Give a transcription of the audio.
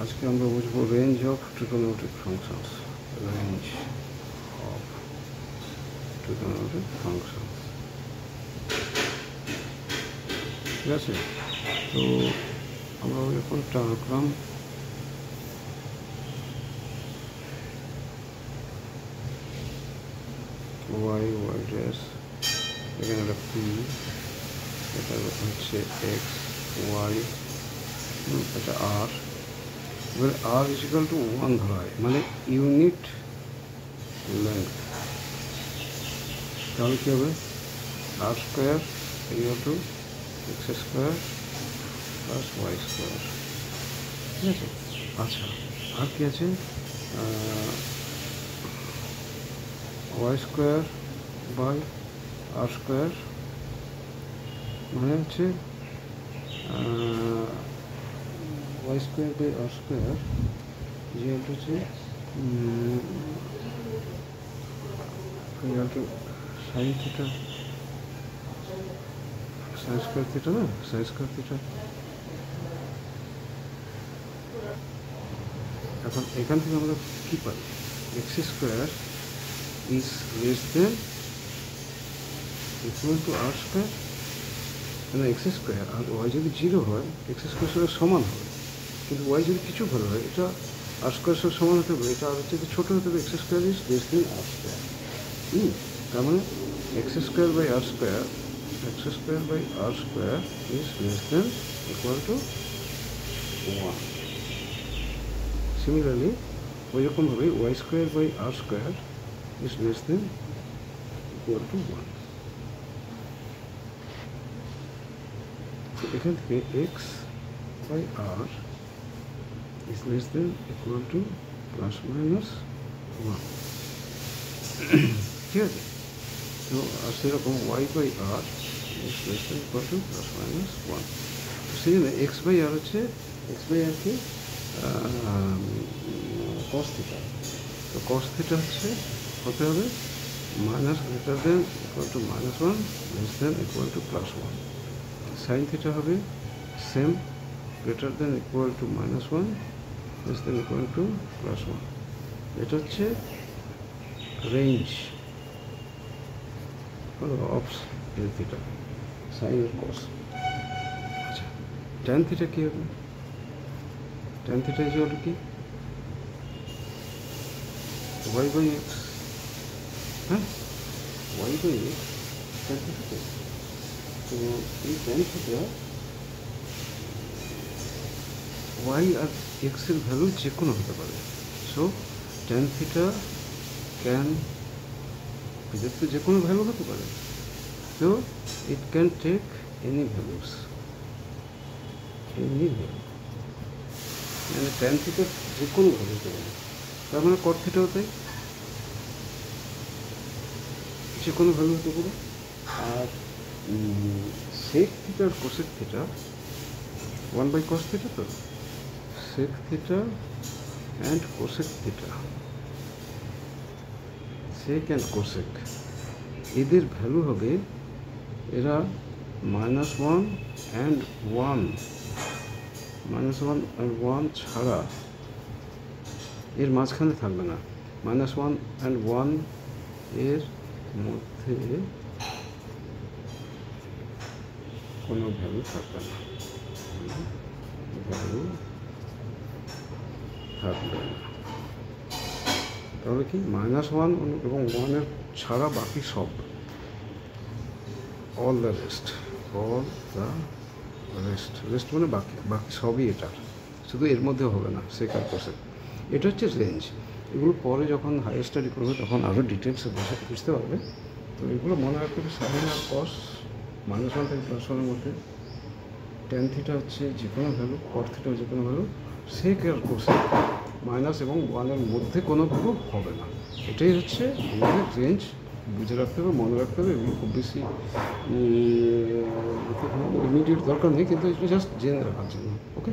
আজকে আমরা বুঝবো range of trigonometric functions. Range of trigonometric functions, ঠিক আছে। তো আমরা এখন টানলাম ওয়াই ওয়াই ড্যাশ, এখানে একটা পি, এটা হচ্ছে এক্স ওয়াই, এটা আর। এবার আর ইজিক্যাল টু 1 ধরা হয়, মানে ইউনিট লেন্থ। তাহলে কী হবে? R square equal to X square plus Y square, ঠিক আছে। আচ্ছা, আর কি আছে? Y square by R square, মানে হচ্ছে Y square by R square, যেটা হচ্ছে sine theta, sine square theta, না সাইন স্কোয়ার থিটা। এখন এখান থেকে আমরা কী পাই? X square is less than equal to R square, মানে এক্স স্কোয়ার আর ওয়াই যদি 0 হয় এক্স স্কোয়ার সাথে সমান হবে, কিন্তু ওয়াই যদি কিছু ভালো হয় এটা আর স্কোয়ার সাথে সমান হতে হবে, এটা আর হচ্ছে ছোটো হতে হবে। X square is less than R square. তার মানে X square by R square, X square by R square is less than equal to 1। Similarly ওইরকমভাবে Y square by R square is less than equal to 1। তো এখান থেকে X by R is less than equal to plus minus 1, ঠিক আছে। তো আর সেরকম Y by R is less than equal to plus minus 1। তো সেই জন্য এক্স বাই আর হচ্ছে, এক্স বাই আর কি কস থিটা। তো কস থিটা হচ্ছে হতে হবে minus greater than equal to minus 1 less than equal to plus 1। Sine theta হবে same, greater than equal to minus 1 less than equal to plus 1। এটা হচ্ছে range of theta, sine আর cos. আচ্ছা, tan theta কী হবে? Tan theta is equal to কি? Y by X, হ্যাঁ, Y by X tan theta. তো এই ট্যান থিটা ওয়াই আর এক্সের ভ্যালু যে কোনো হতে পারে। সো ট্যান থিটা ক্যান, এদের তো যে কোনো ভ্যালু হতে পারে। তো it can take any values, any value, মানে ট্যান থিটা যে কোনো ভ্যালু হতে পারে। তার মানে কট থিটাও তাই, যে কোনো ভ্যালু হতে পারে। আর সেক থিটা আর cosec theta 1 by cos theta, তো sec theta and cosec theta, sec and cosec, এদের ভ্যালু হবে, এরা -1 অ্যান্ড 1, -1 অ্যান্ড 1 ছাড়া এর মাঝখানে থাকবে না। -1 অ্যান্ড 1 এর মধ্যে কোনো ভ্যালু থাকবে না, ভ্যালু থাকবে না। তাহলে কি -1 এবং 1 ছাড়া বাকি সব, all the rest, all the rest, rest মানে বাকি, বাকি সবই এটার, শুধু এর মধ্যে হবে না সেকার কোসেক। এটা হচ্ছে রেঞ্জ। এগুলো পরে যখন হায়ার স্টাডি করবে তখন আরও ডিটেলসে বুঝতে পারবে। তো এগুলো মনে রাখতে হবে, সাইন আর কস -1 থেকে +1 মধ্যে, ট্যান থিটা হচ্ছে যে কোনো ভ্যালু, কট থিটা যে কোনো ভ্যালু, সেক আর কোসেক মাইনাস এবং 1 মধ্যে কোনো ভ্যালু হবে না। এটাই হচ্ছে আমাদের রেঞ্জ। বুঝে রাখতে হবে, মনে রাখতে হবে। এগুলো খুব বেশি ইমিডিয়েট দরকার নেই, কিন্তু এটা জাস্ট জেনে রাখার জন্য। ওকে।